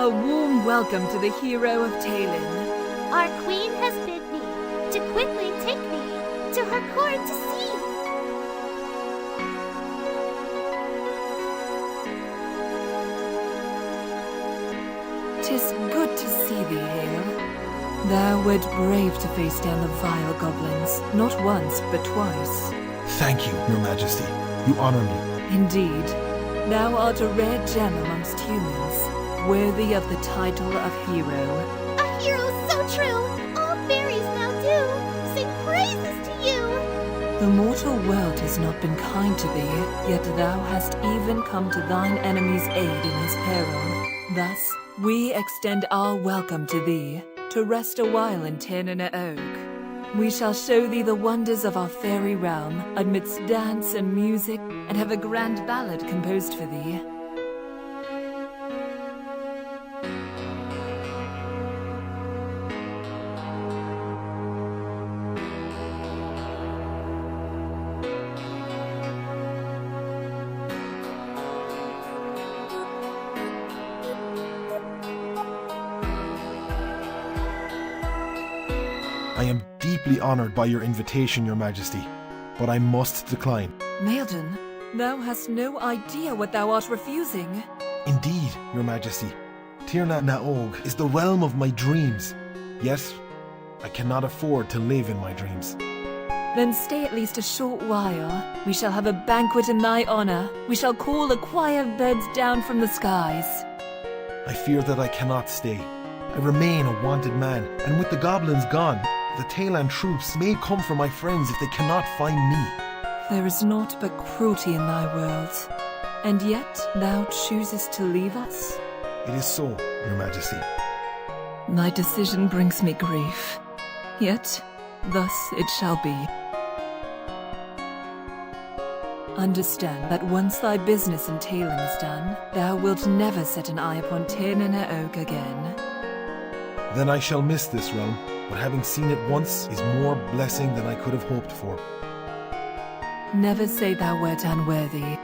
A warm welcome to the hero of Talon. Our queen has bid me to quickly take thee to her court to see. 'Tis good to see thee, Hale. Thou wert brave to face down the vile goblins, not once, but twice. Thank you, Your Majesty. You honor me. Indeed, thou art a rare gem amongst humans, worthy of the title of hero. A hero so true, all fairies now do sing praises to you. The mortal world has not been kind to thee, yet thou hast even come to thine enemy's aid in his peril. Thus, we extend our welcome to thee, to rest a while in Ternina Oak. We shall show thee the wonders of our fairy realm, amidst dance and music, and have a grand ballad composed for thee. I am deeply honored by your invitation, Your Majesty, but I must decline. Maelden, thou hast no idea what thou art refusing. Indeed, Your Majesty, Tirna Naog is the realm of my dreams. Yet, I cannot afford to live in my dreams. Then stay at least a short while. We shall have a banquet in thy honor. We shall call a choir of birds down from the skies. I fear that I cannot stay. I remain a wanted man, and with the goblins gone, the Talon troops may come for my friends if they cannot find me. There is naught but cruelty in thy world, and yet thou choosest to leave us? It is so, Your Majesty. Thy decision brings me grief, yet thus it shall be. Understand that once thy business in Talon is done, thou wilt never set an eye upon Ternina Oak again. Then I shall miss this realm, but having seen it once is more blessing than I could have hoped for. Never say thou wert unworthy.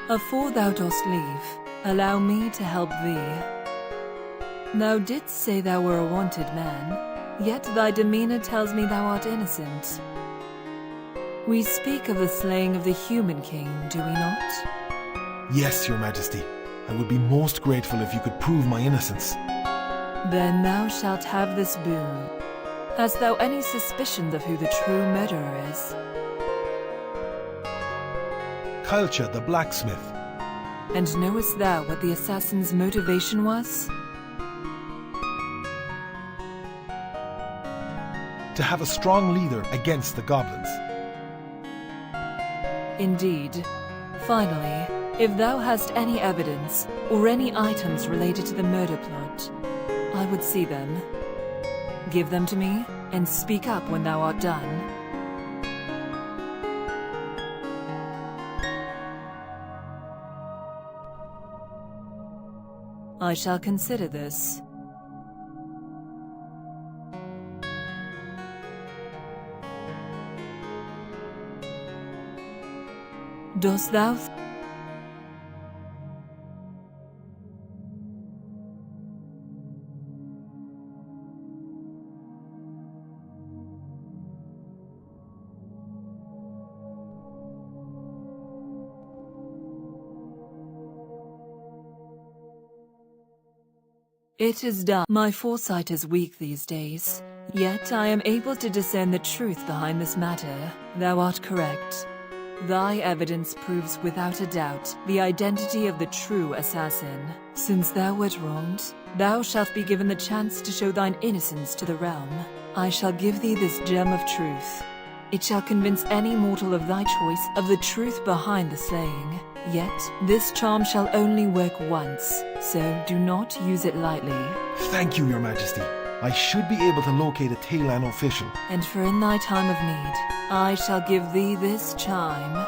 Afore thou dost leave, allow me to help thee. Thou didst say thou were a wanted man, yet thy demeanor tells me thou art innocent. We speak of the slaying of the human king, do we not? Yes, Your Majesty. I would be most grateful if you could prove my innocence. Then thou shalt have this boon. Hast thou any suspicion of who the true murderer is? Kailcha the blacksmith. And knowest thou what the assassin's motivation was? To have a strong leader against the goblins. Indeed. Finally, if thou hast any evidence, or any items related to the murder plot, I would see them. Give them to me, and speak up when thou art done. I shall consider this. Dost thou It is done. My foresight is weak these days, yet I am able to discern the truth behind this matter. Thou art correct. Thy evidence proves without a doubt the identity of the true assassin. Since thou wert wronged, thou shalt be given the chance to show thine innocence to the realm. I shall give thee this gem of truth. It shall convince any mortal of thy choice of the truth behind the slaying. Yet, this charm shall only work once, so do not use it lightly. Thank you, Your Majesty. I should be able to locate a Talon official. And for in thy time of need, I shall give thee this chime.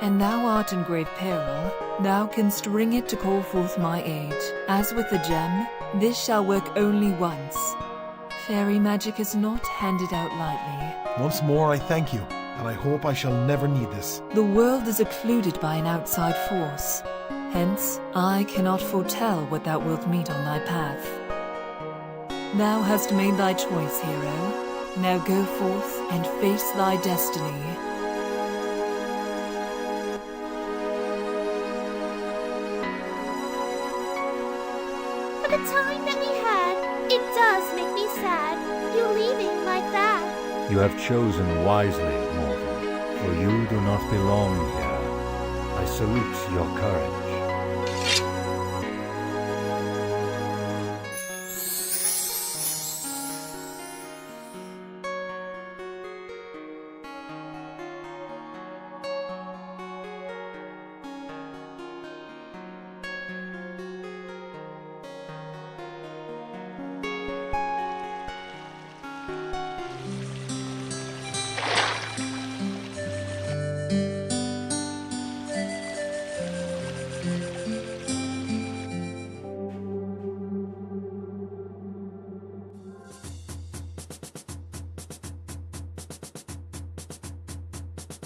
And thou art in grave peril, thou canst ring it to call forth my aid. As with the gem, this shall work only once. Fairy magic is not handed out lightly. Once more, I thank you, and I hope I shall never need this. The world is occluded by an outside force. Hence, I cannot foretell what thou wilt meet on thy path. Thou hast made thy choice, hero. Now go forth and face thy destiny. For the time that we had, it does make me sad, you leaving like that. You have chosen wisely, mortal, for you do not belong here. I salute your courage.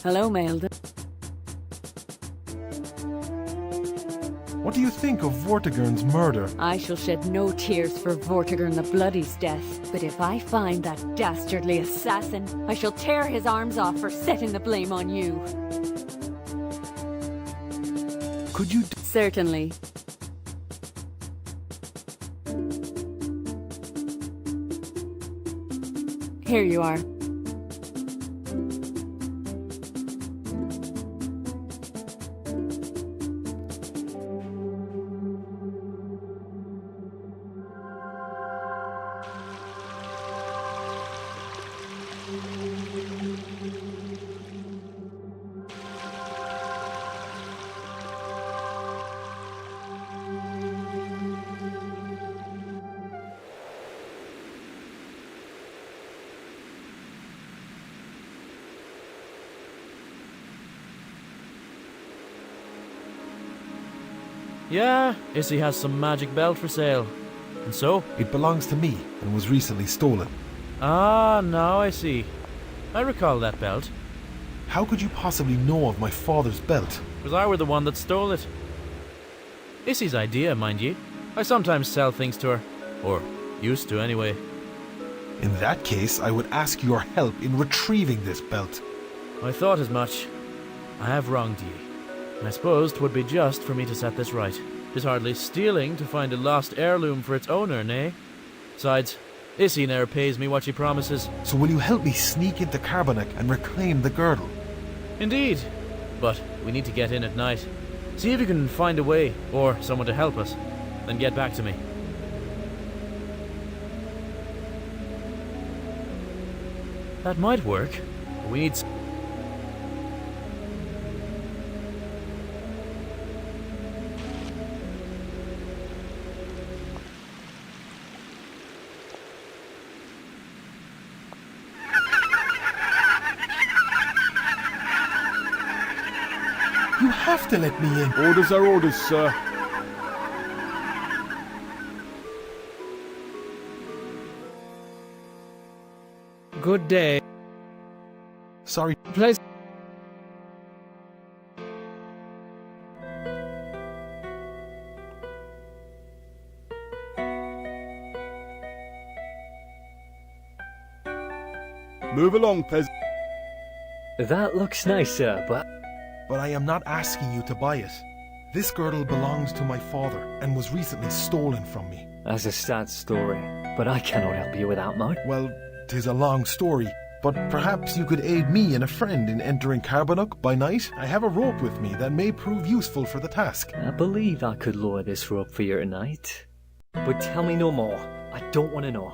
Hello, Maelden. What do you think of Vortigern's murder? I shall shed no tears for Vortigern the Bloody's death, but if I find that dastardly assassin, I shall tear his arms off for setting the blame on you. Could you Certainly. Here you are. Yeah, Issy has some magic belt for sale. And so? It belongs to me and was recently stolen. Ah, now I see. I recall that belt. How could you possibly know of my father's belt? Because I were the one that stole it. Issy's idea, mind ye. I sometimes sell things to her. Or used to, anyway. In that case, I would ask your help in retrieving this belt. I thought as much. I have wronged ye. I suppose 'twould be just for me to set this right. 'Tis hardly stealing to find a lost heirloom for its owner, nay? Besides, Issy ne'er pays me what she promises. So will you help me sneak into Carbonek and reclaim the girdle? Indeed. But we need to get in at night. See if you can find a way, or someone to help us. Then get back to me. That might work. But we need... You have to let me in. Orders are orders, sir. Good day. Sorry. Place... Move along, Pez. That looks nice, sir, but But I am not asking you to buy it. This girdle belongs to my father and was recently stolen from me. that's a sad story. But I cannot help you with that, mate. Well, 'tis a long story, but perhaps you could aid me and a friend in entering Carbonuk by night? I have a rope with me that may prove useful for the task. I believe I could lower this rope for you tonight. But tell me no more. I don't want to know.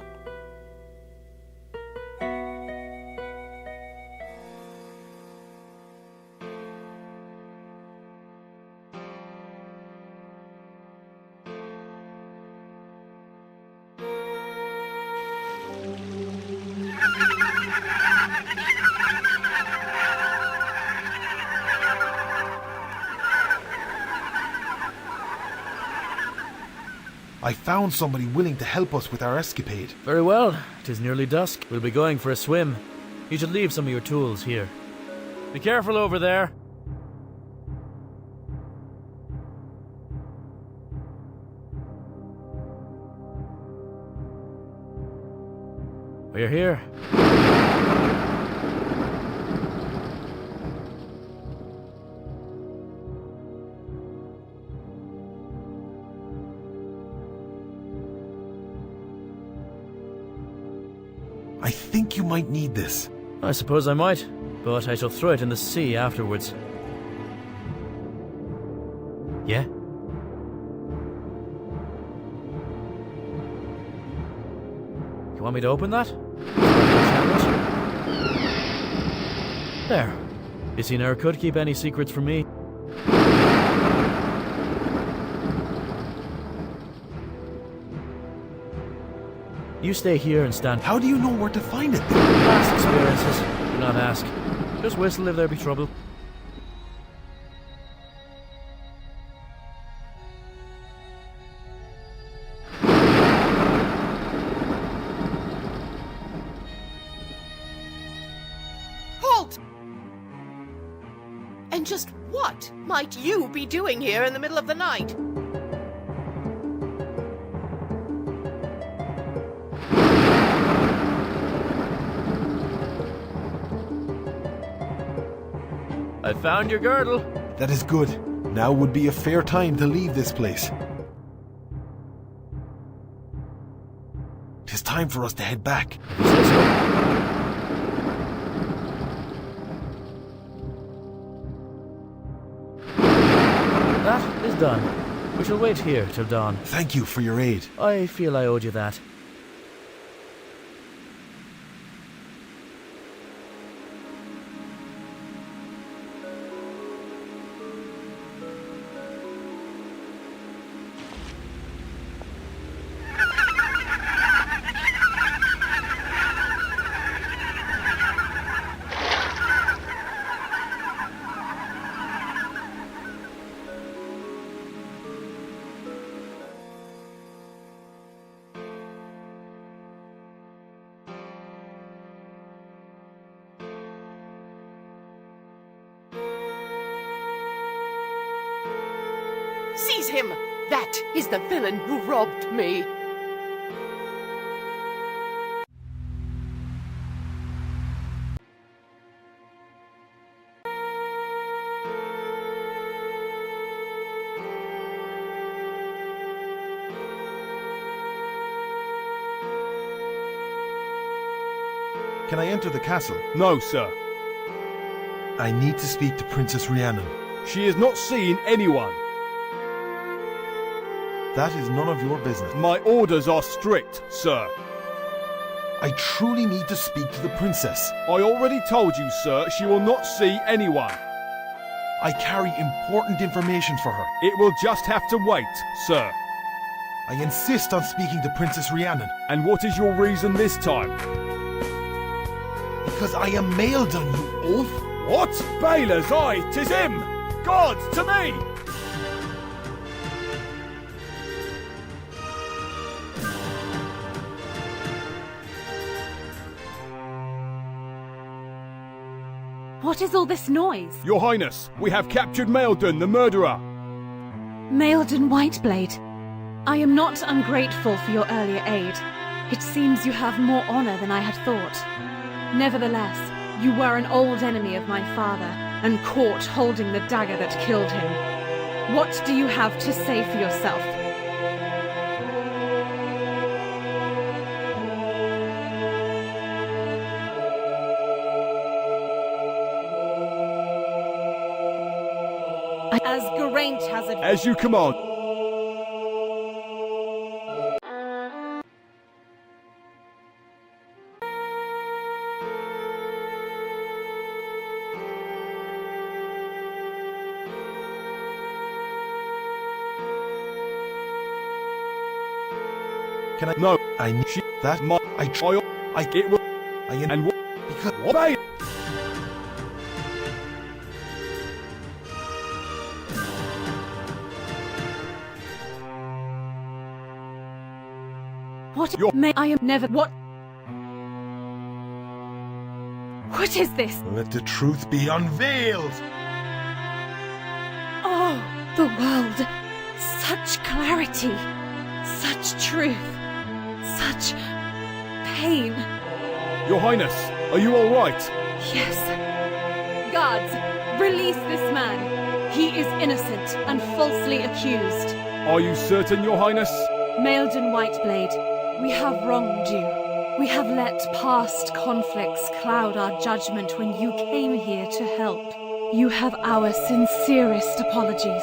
I found somebody willing to help us with our escapade. Very well. 'Tis nearly dusk. We'll be going for a swim. You should leave some of your tools here. Be careful over there. We're here. I think you might need this. I suppose I might, but I shall throw it in the sea afterwards. Yeah? You want me to open that? There. Issy never could keep any secrets from me. You stay here and stand. How do you know where to find it? Past experiences. Do not ask. Just whistle if there be trouble. Halt! And just what might you be doing here in the middle of the night? I found your girdle. That is good. Now would be a fair time to leave this place. 'Tis time for us to head back. You say so? That is done. We shall wait here till dawn. Thank you for your aid. I feel I owed you that. Seize him! That is the villain who robbed me! Can I enter the castle? No, sir. I need to speak to Princess Rhiannon. She is not seeing anyone. That is none of your business. My orders are strict, sir. I truly need to speak to the princess. I already told you, sir, she will not see anyone. I carry important information for her. It will just have to wait, sir. I insist on speaking to Princess Rhiannon. And what is your reason this time? Because I am Maelden, you oaf! What? Baylor's eye, 'tis him! God, to me! What is all this noise? Your Highness, we have captured Maelden, the murderer. Maelden Whiteblade, I am not ungrateful for your earlier aid. It seems you have more honor than I had thought. Nevertheless, you were an old enemy of my father, and caught holding the dagger that killed him. What do you have to say for yourself? As Geraint has advised. As you command. Can I? No. I need that. It will. And what? Because Obey. What may I am never what? What is this? let the truth be unveiled. Oh, the world. Such clarity. Such truth. Such pain. Your Highness, are you all right? Yes. Guards, release this man. He is innocent and falsely accused. Are you certain, Your Highness? Maelden Whiteblade, we have wronged you. We have let past conflicts cloud our judgment when you came here to help. You have our sincerest apologies,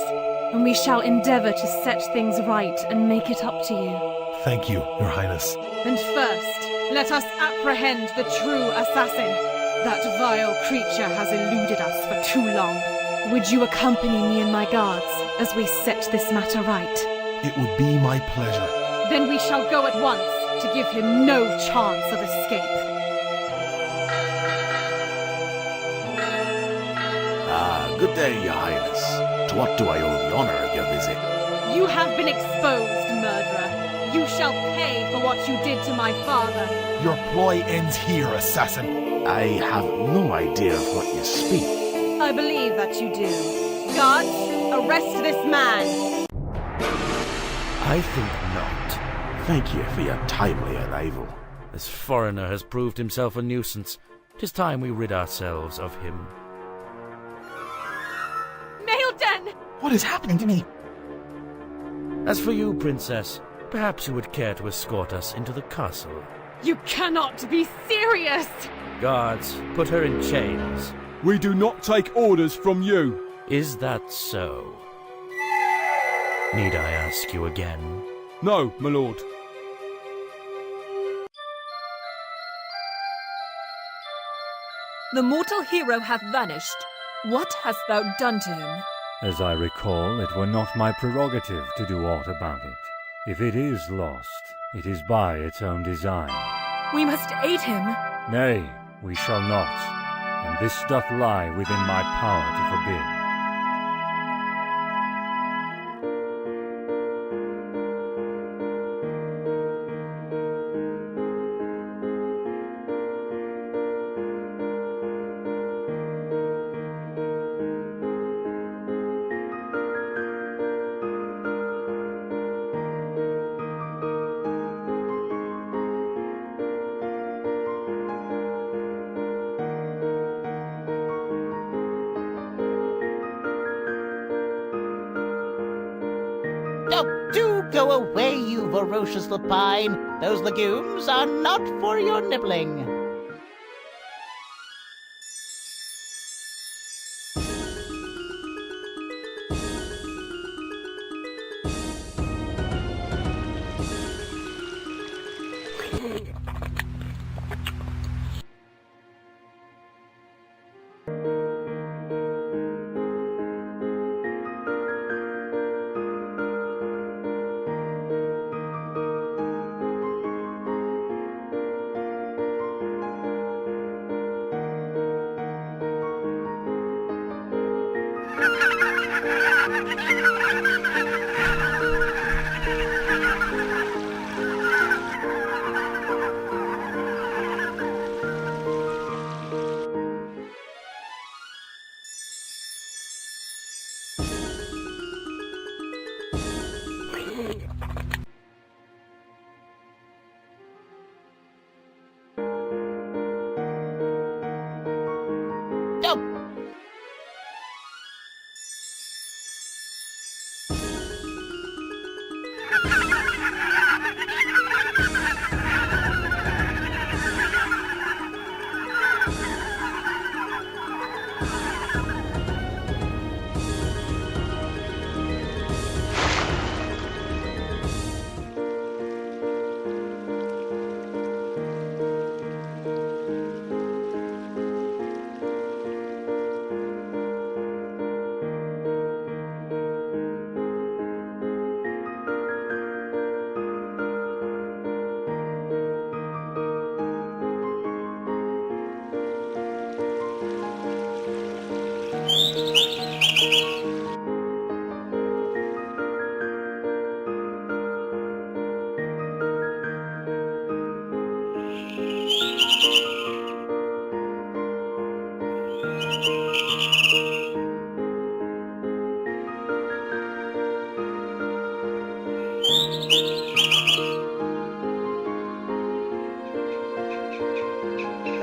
and we shall endeavor to set things right and make it up to you. Thank you, Your Highness. And first, let us apprehend the true assassin. That vile creature has eluded us for too long. Would you accompany me and my guards as we set this matter right? It would be my pleasure. Then we shall go at once to give him no chance of escape. Good day, Your Highness. To what do I owe the honor of your visit? You have been exposed, murderer. You shall pay for what you did to my father. Your ploy ends here, assassin. I have no idea of what you speak. I believe that you do. Guards, arrest this man. I think not. Thank you for your timely arrival. This foreigner has proved himself a nuisance. 'Tis time we rid ourselves of him. Maelden! What is happening to me? As for you, Princess, perhaps you would care to escort us into the castle. You cannot be serious! Guards, put her in chains. We do not take orders from you. Is that so? Need I ask you again? No, my lord. The mortal hero hath vanished. What hast thou done to him? As I recall, it were not my prerogative to do aught about it. If it is lost, it is by its own design. We must aid him. Nay, we shall not, and this doth lie within my power to forbid. Oh, do go away, you ferocious lupine. Those legumes are not for your nibbling.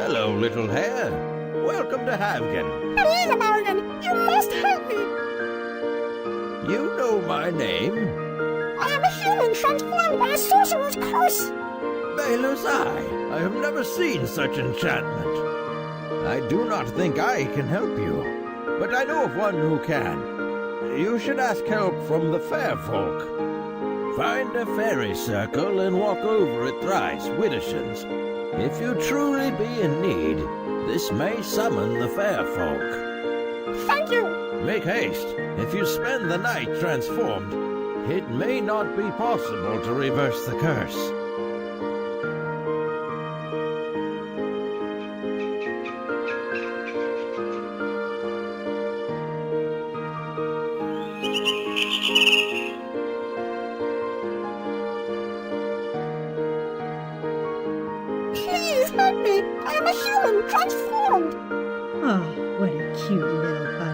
Hello, little hare. Welcome to Havgen. Please, Merlin, you must help me. You know my name? I am a human transformed by a sorcerer's curse. Baylor's Eye. I have never seen such enchantment. I do not think I can help you, but I know of one who can. You should ask help from the fair folk. Find a fairy circle and walk over it thrice, Widdershins. If you truly be in need, this may summon the fair folk. Thank you. Make haste. If you spend the night transformed, it may not be possible to reverse the curse. Please help me. I am a human transformed. Oh, what a cute little bunny.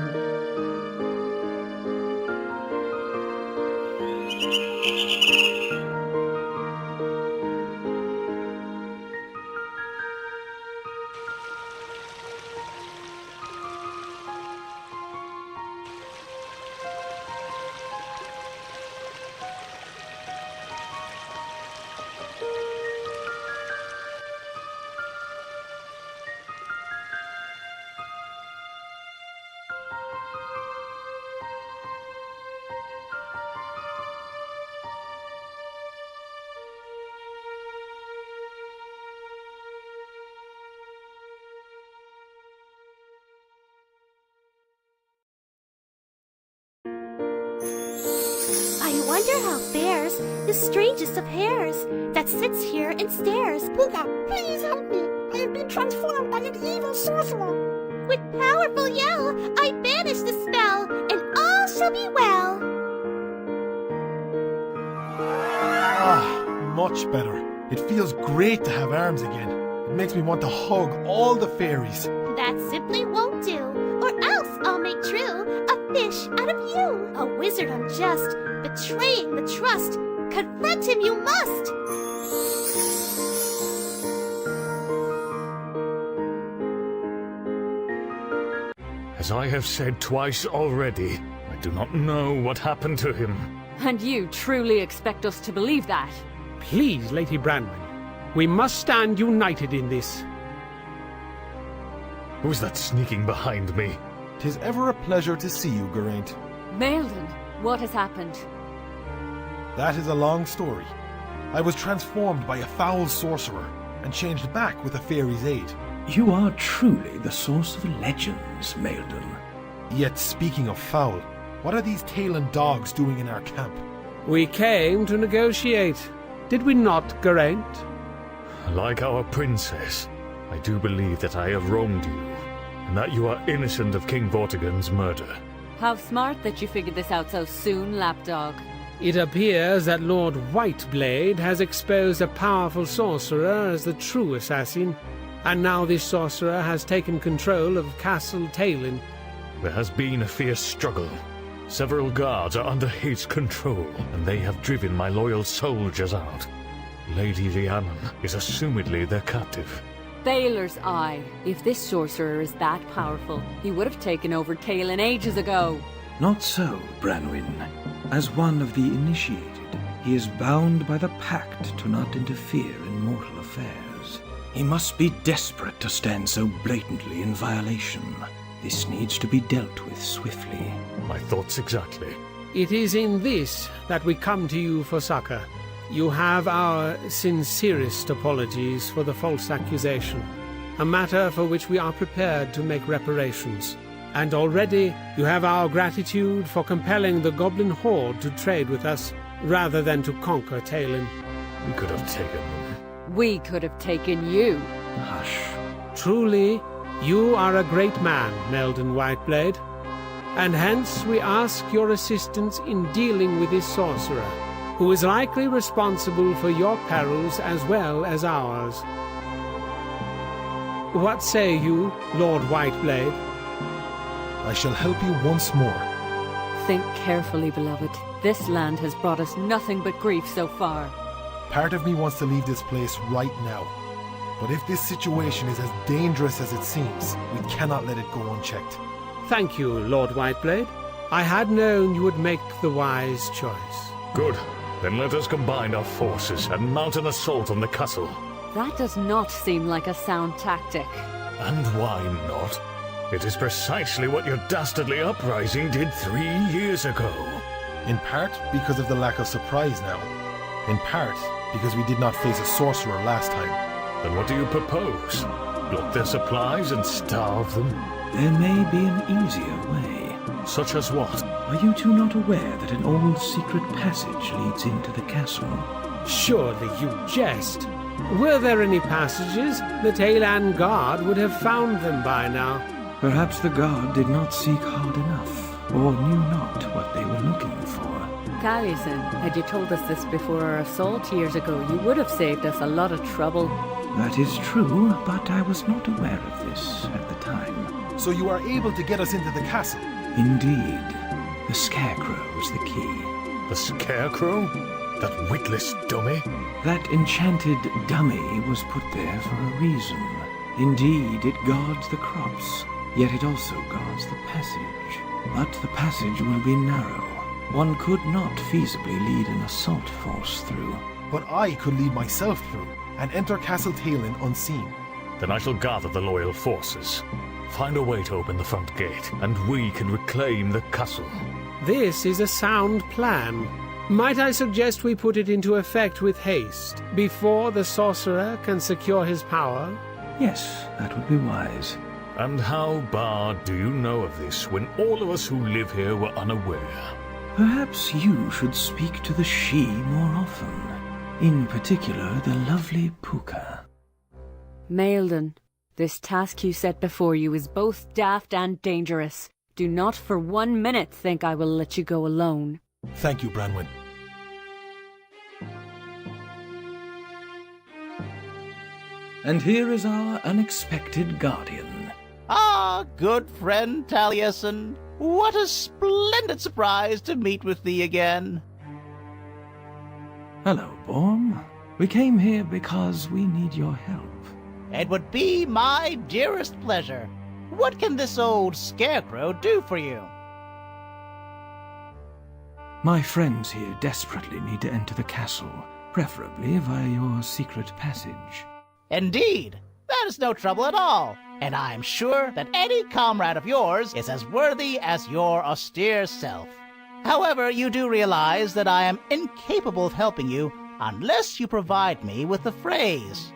I wonder how fares the strangest of hares that sits here and stares. Puka, please help me. I have been transformed by an evil sorcerer. With powerful yell, I banish the spell, and all shall be well. Ah, much better. It feels great to have arms again. It makes me want to hug all the fairies. That simply won't do, or else I'll make true a fish out of you. A wizard unjust, betraying the trust. Confront him you must! As I have said twice already, I do not know what happened to him. And you truly expect us to believe that? Please, Lady Branwen, we must stand united in this. Who's that sneaking behind me? 'Tis ever a pleasure to see you, Geraint. Maelden, what has happened? That is a long story. I was transformed by a foul sorcerer and changed back with a fairy's aid. You are truly the source of legends, Maelden. Yet speaking of foul, what are these Talon dogs doing in our camp? We came to negotiate. Did we not, Geraint? Like our princess, I do believe that I have wronged you, and that you are innocent of King Vortigern's murder. How smart that you figured this out so soon, lapdog. It appears that Lord Whiteblade has exposed a powerful sorcerer as the true assassin, and now this sorcerer has taken control of Castle Talon. There has been a fierce struggle. Several guards are under his control, and they have driven my loyal soldiers out. Lady Rhiannon is assumedly their captive. Baylor's Eye. If this sorcerer is that powerful, he would have taken over Talon ages ago. Not so, Branwen. As one of the initiated, he is bound by the pact to not interfere in mortal affairs. He must be desperate to stand so blatantly in violation. This needs to be dealt with swiftly. My thoughts exactly. It is in this that we come to you for succor. You have our sincerest apologies for the false accusation, a matter for which we are prepared to make reparations. And already you have our gratitude for compelling the Goblin Horde to trade with us, rather than to conquer Talon. We could have taken them. We could have taken you. Hush. Truly, you are a great man, Maelden Whiteblade, and hence we ask your assistance in dealing with this sorcerer, who is likely responsible for your perils as well as ours. What say you, Lord Whiteblade? I shall help you once more. Think carefully, beloved. This land has brought us nothing but grief so far. Part of me wants to leave this place right now. But if this situation is as dangerous as it seems, we cannot let it go unchecked. Thank you, Lord Whiteblade. I had known you would make the wise choice. Good. Then let us combine our forces and mount an assault on the castle. That does not seem like a sound tactic. And why not? It is precisely what your dastardly uprising did 3 years ago. In part because of the lack of surprise now. In part because we did not face a sorcerer last time. Then what do you propose? Block their supplies and starve them? There may be an easier way. Such as what? Are you two not aware that an old secret passage leads into the castle? Surely you jest. Were there any passages, the Taylan Guard would have found them by now. Perhaps the guard did not seek hard enough, or knew not what they were looking for. Taliesin, had you told us this before our assault years ago, you would have saved us a lot of trouble. That is true, but I was not aware of this at the time. So you are able to get us into the castle? Indeed. The Scarecrow was the key. The Scarecrow? That witless dummy? That enchanted dummy was put there for a reason. Indeed, it guards the crops, yet it also guards the passage. But the passage will be narrow. One could not feasibly lead an assault force through. But I could lead myself through and enter Castle Taylan unseen. Then I shall gather the loyal forces. Find a way to open the front gate, and we can reclaim the castle. This is a sound plan. Might I suggest we put it into effect with haste, before the sorcerer can secure his power? Yes, that would be wise. And how, Bard, do you know of this when all of us who live here were unaware? Perhaps you should speak to the she more often. In particular, the lovely Puka. Maelden, this task you set before you is both daft and dangerous. Do not for 1 minute think I will let you go alone. Thank you, Branwen. And here is our unexpected guardian. Ah, good friend Taliesin. What a splendid surprise to meet with thee again. Hello, Borm. We came here because we need your help. It would be my dearest pleasure. What can this old scarecrow do for you? My friends here desperately need to enter the castle, preferably via your secret passage. Indeed, that is no trouble at all, and I am sure that any comrade of yours is as worthy as your austere self. However, you do realize that I am incapable of helping you unless you provide me with the phrase.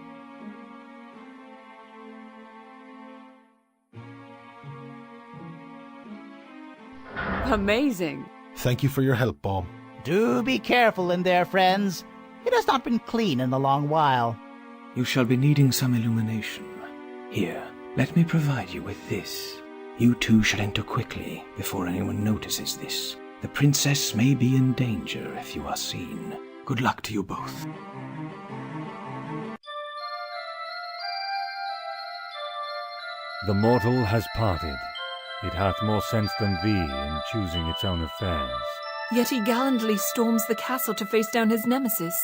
Amazing. Thank you for your help, Baum. Do be careful in there, friends. It has not been clean in a long while. You shall be needing some illumination. Here, let me provide you with this. You two should enter quickly before anyone notices this. The princess may be in danger if you are seen. Good luck to you both. The mortal has parted. It hath more sense than thee in choosing its own affairs. Yet he gallantly storms the castle to face down his nemesis.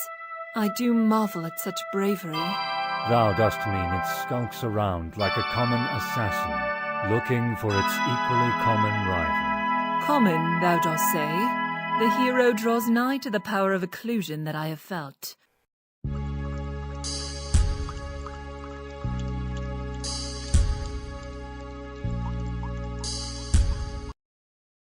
I do marvel at such bravery. Thou dost mean it skulks around like a common assassin, looking for its equally common rival. Common, thou dost say? The hero draws nigh to the power of occlusion that I have felt.